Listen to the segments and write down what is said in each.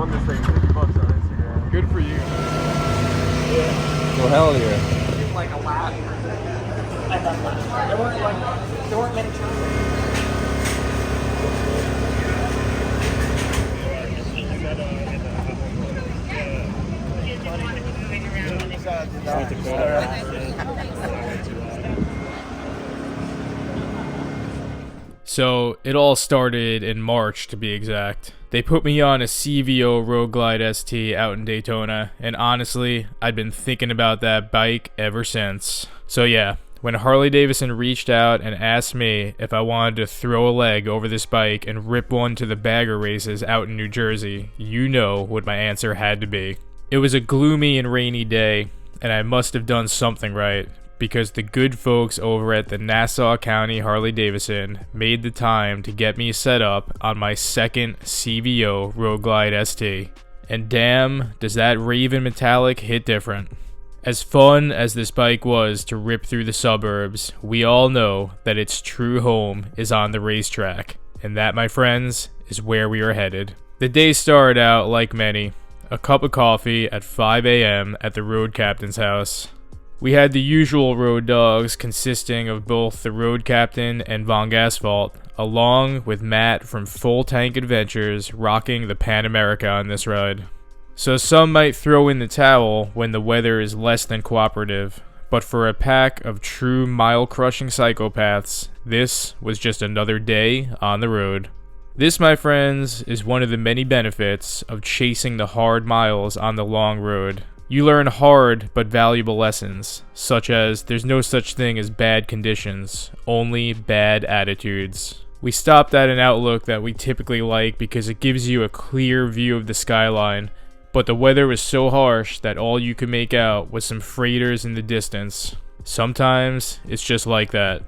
won this thing $50 on Instagram. Good for you. Yeah. Well, hell yeah. It's like a lap. There weren't many turns. So it all started in March, to be exact. They put me on a CVO Road Glide ST out in Daytona, and honestly, I'd been thinking about that bike ever since. So yeah, when Harley Davidson reached out and asked me if I wanted to throw a leg over this bike and rip one to the bagger races out in New Jersey, you know what my answer had to be. It was a gloomy and rainy day, and I must have done something right, because the good folks over at the Nassau County Harley Davidson made the time to get me set up on my second CVO Road Glide ST. And damn, does that Raven Metallic hit different. As fun as this bike was to rip through the suburbs, we all know that its true home is on the racetrack. And that, my friends, is where we are headed. The day started out like many. A cup of coffee at 5 a.m. at the road captain's house. We had the usual road dogs consisting of both the road captain and Von Gasfalt, along with Matt from Full Tank Adventures rocking the Pan America on this ride. So some might throw in the towel when the weather is less than cooperative, but for a pack of true mile-crushing psychopaths, this was just another day on the road. This, my friends, is one of the many benefits of chasing the hard miles on the long road. You learn hard but valuable lessons, such as there's no such thing as bad conditions, only bad attitudes. We stopped at an outlook that we typically like because it gives you a clear view of the skyline, but the weather was so harsh that all you could make out was some freighters in the distance. Sometimes it's just like that.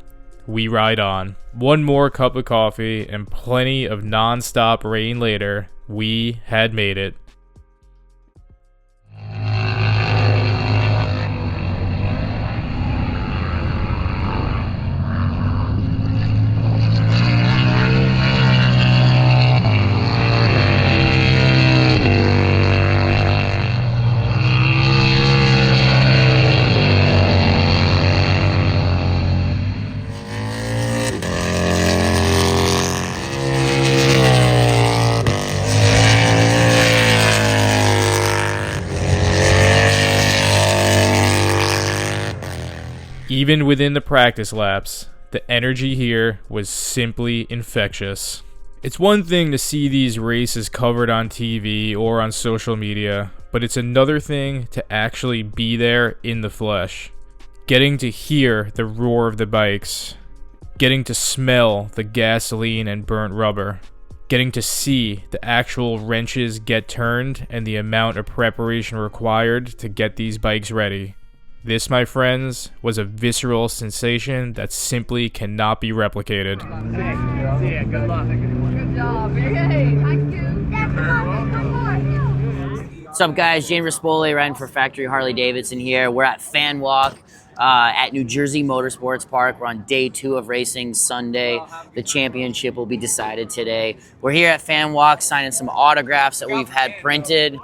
We ride on. One more cup of coffee and plenty of non-stop rain later, we had made it. Even within the practice laps, the energy here was simply infectious. It's one thing to see these races covered on TV or on social media, but it's another thing to actually be there in the flesh. Getting to hear the roar of the bikes, getting to smell the gasoline and burnt rubber, getting to see the actual wrenches get turned and the amount of preparation required to get these bikes ready. This, my friends, was a visceral sensation that simply cannot be replicated. See ya, good luck. Good job. Hey, thank you. Yeah, come on. What's up, guys? Jane Rispoli riding for Factory Harley Davidson here. We're at Fan Walk at New Jersey Motorsports Park. We're on day 2 of racing Sunday. The championship will be decided today. We're here at Fan Walk signing some autographs that we've had printed,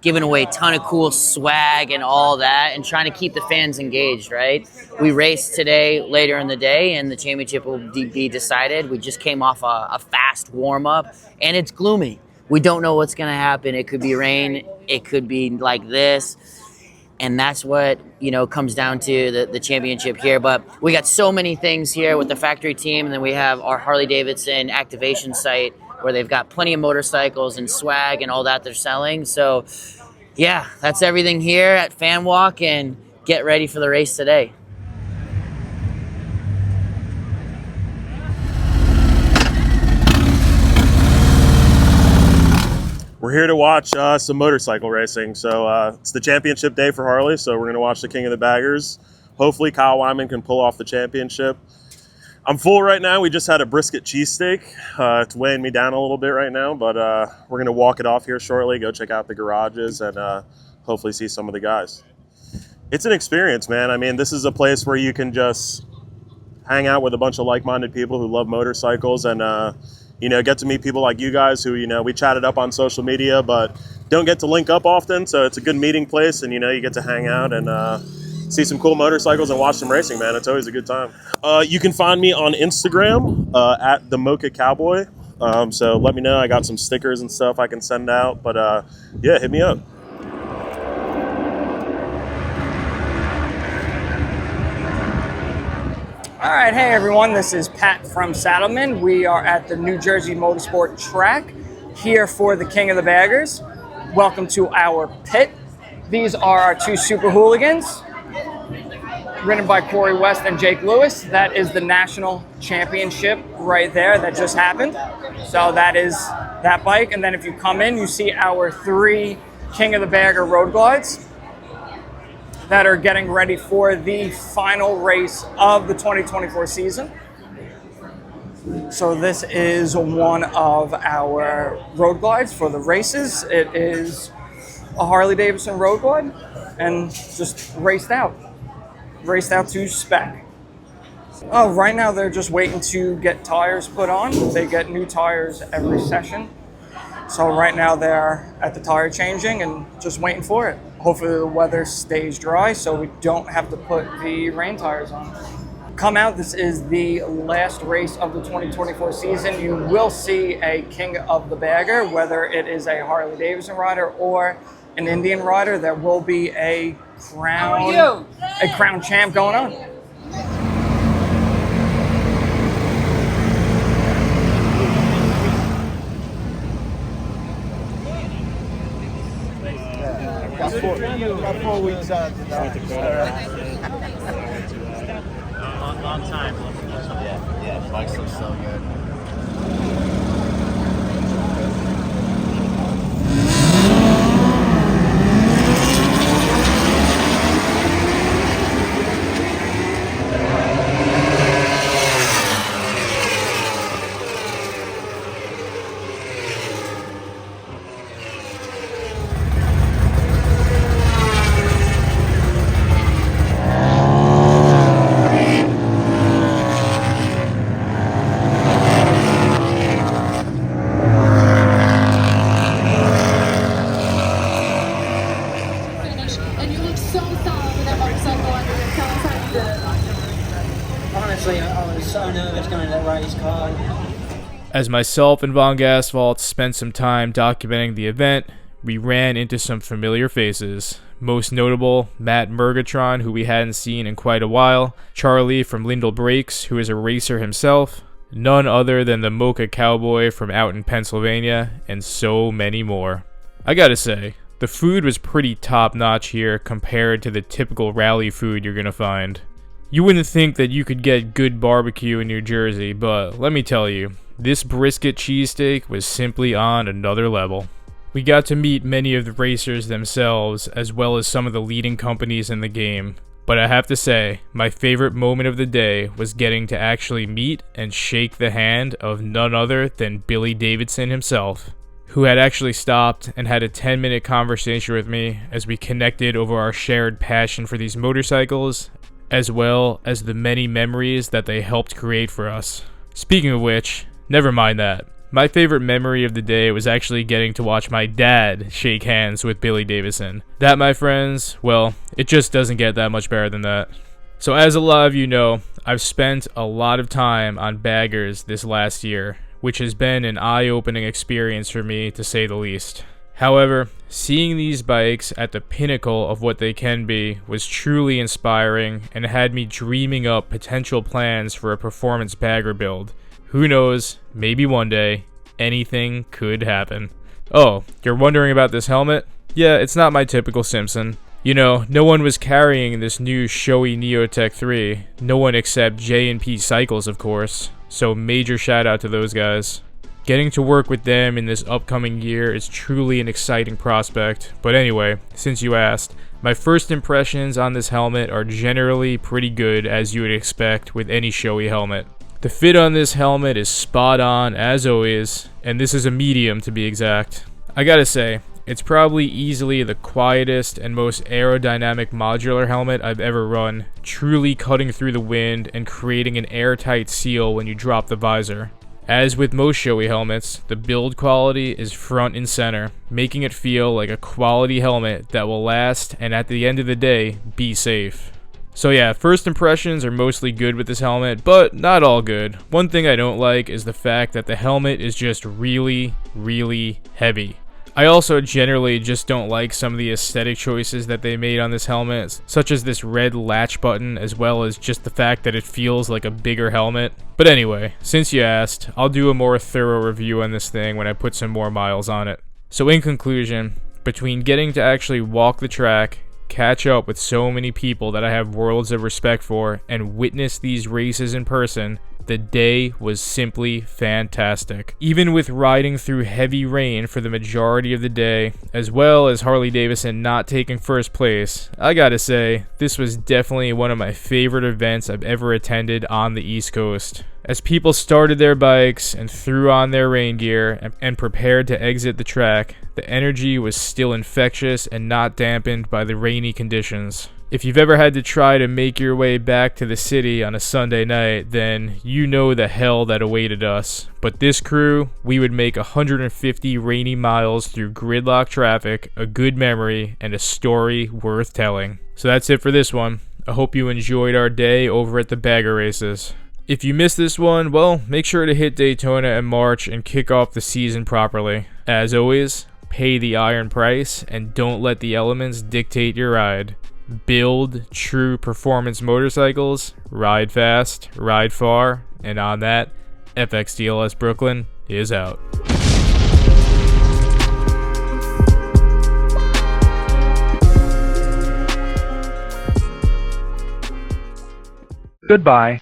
giving away a ton of cool swag and all that, and trying to keep the fans engaged, right? We race today later in the day, and the championship will be decided. We just came off a fast warm-up, and it's gloomy. We don't know what's going to happen. It could be rain. It could be like this. And that's what, you know, comes down to the championship here. But we got so many things here with the factory team. And then we have our Harley Davidson activation site where they've got plenty of motorcycles and swag and all that they're selling. So, yeah, that's everything here at Fan Walk. And get ready for the race today. We're here to watch some motorcycle racing. So it's the championship day for Harley, so we're going to watch the King of the Baggers. Hopefully Kyle Wyman can pull off the championship. I'm full right now. We just had a brisket cheesesteak. It's weighing me down a little bit right now, but we're going to walk it off here shortly, go check out the garages, and hopefully see some of the guys. It's an experience, man. I mean, this is a place where you can just hang out with a bunch of like-minded people who love motorcycles and get to meet people like you guys who, we chatted up on social media, but don't get to link up often. So it's a good meeting place, and, you get to hang out and see some cool motorcycles and watch some racing, man. It's always a good time. You can find me on Instagram at the Mocha Cowboy. So let me know. I got some stickers and stuff I can send out. But yeah, hit me up. All right, hey everyone, this is Pat from Saddlemen. We are at the New Jersey Motorsport track here for the King of the Baggers. Welcome to our pit. These are our two super hooligans, ridden by Corey West and Jake Lewis. That is the national championship right there that just happened. So that is that bike. And then if you come in, you see our 3 King of the Bagger road glides that are getting ready for the final race of the 2024 season. So this is one of our road glides for the races. It is a Harley Davidson road glide and just raced out to spec. Oh, right now they're just waiting to get tires put on. They get new tires every session. So right now they're at the tire changing and just waiting for it. Hopefully the weather stays dry so we don't have to put the rain tires on. Come out, this is the last race of the 2024 season. You will see a King of the Bagger, whether it is a Harley Davidson rider or an Indian rider. There will be a crown champ going on. About 4 weeks out. Long time. Yeah, bikes look so good. And you look so solid with that motorcycle under you. Tell us how you did it. Honestly, I was so nervous going to that race car. As myself and Von Gasfalt spent some time documenting the event, we ran into some familiar faces. Most notable, Matt Murgatron, who we hadn't seen in quite a while, Charlie from Lindell Brakes, who is a racer himself, none other than the Mocha Cowboy from out in Pennsylvania, and so many more. I gotta say, the food was pretty top-notch here compared to the typical rally food you're gonna find. You wouldn't think that you could get good barbecue in New Jersey, but let me tell you, this brisket cheesesteak was simply on another level. We got to meet many of the racers themselves, as well as some of the leading companies in the game. But I have to say, my favorite moment of the day was getting to actually meet and shake the hand of none other than Billy Davidson himself, who had actually stopped and had a 10-minute conversation with me as we connected over our shared passion for these motorcycles, as well as the many memories that they helped create for us. Speaking of which, never mind that. My favorite memory of the day was actually getting to watch my dad shake hands with Billy Davidson. That, my friends, well, it just doesn't get that much better than that. So as a lot of you know, I've spent a lot of time on baggers this last year, which has been an eye-opening experience for me, to say the least. However, seeing these bikes at the pinnacle of what they can be was truly inspiring and had me dreaming up potential plans for a performance bagger build. Who knows, maybe one day, anything could happen. Oh, you're wondering about this helmet? Yeah, it's not my typical Simpson. You know, no one was carrying this new showy Neotech 3. No one except J&P Cycles, of course. So major shout out to those guys. Getting to work with them in this upcoming year is truly an exciting prospect. But anyway, since you asked, my first impressions on this helmet are generally pretty good, as you would expect with any showy helmet. The fit on this helmet is spot on as always, and this is a medium to be exact. I gotta say, it's probably easily the quietest and most aerodynamic modular helmet I've ever run, truly cutting through the wind and creating an airtight seal when you drop the visor. As with most showy helmets, the build quality is front and center, making it feel like a quality helmet that will last and at the end of the day, be safe. So yeah, first impressions are mostly good with this helmet, but not all good. One thing I don't like is the fact that the helmet is just really, really heavy. I also generally just don't like some of the aesthetic choices that they made on this helmet, such as this red latch button, as well as just the fact that it feels like a bigger helmet. But anyway, since you asked, I'll do a more thorough review on this thing when I put some more miles on it. So in conclusion, between getting to actually walk the track, catch up with so many people that I have worlds of respect for, and witness these races in person, the day was simply fantastic. Even with riding through heavy rain for the majority of the day, as well as Harley Davidson not taking first place, I gotta say, this was definitely one of my favorite events I've ever attended on the East Coast. As people started their bikes and threw on their rain gear and prepared to exit the track, the energy was still infectious and not dampened by the rainy conditions. If you've ever had to try to make your way back to the city on a Sunday night, then you know the hell that awaited us. But this crew, we would make 150 rainy miles through gridlock traffic, a good memory, and a story worth telling. So that's it for this one. I hope you enjoyed our day over at the Bagger Races. If you missed this one, well, make sure to hit Daytona in March and kick off the season properly. As always, pay the iron price and don't let the elements dictate your ride. Build true performance motorcycles, ride fast, ride far, and on that, FXDLS Brooklyn is out. Goodbye.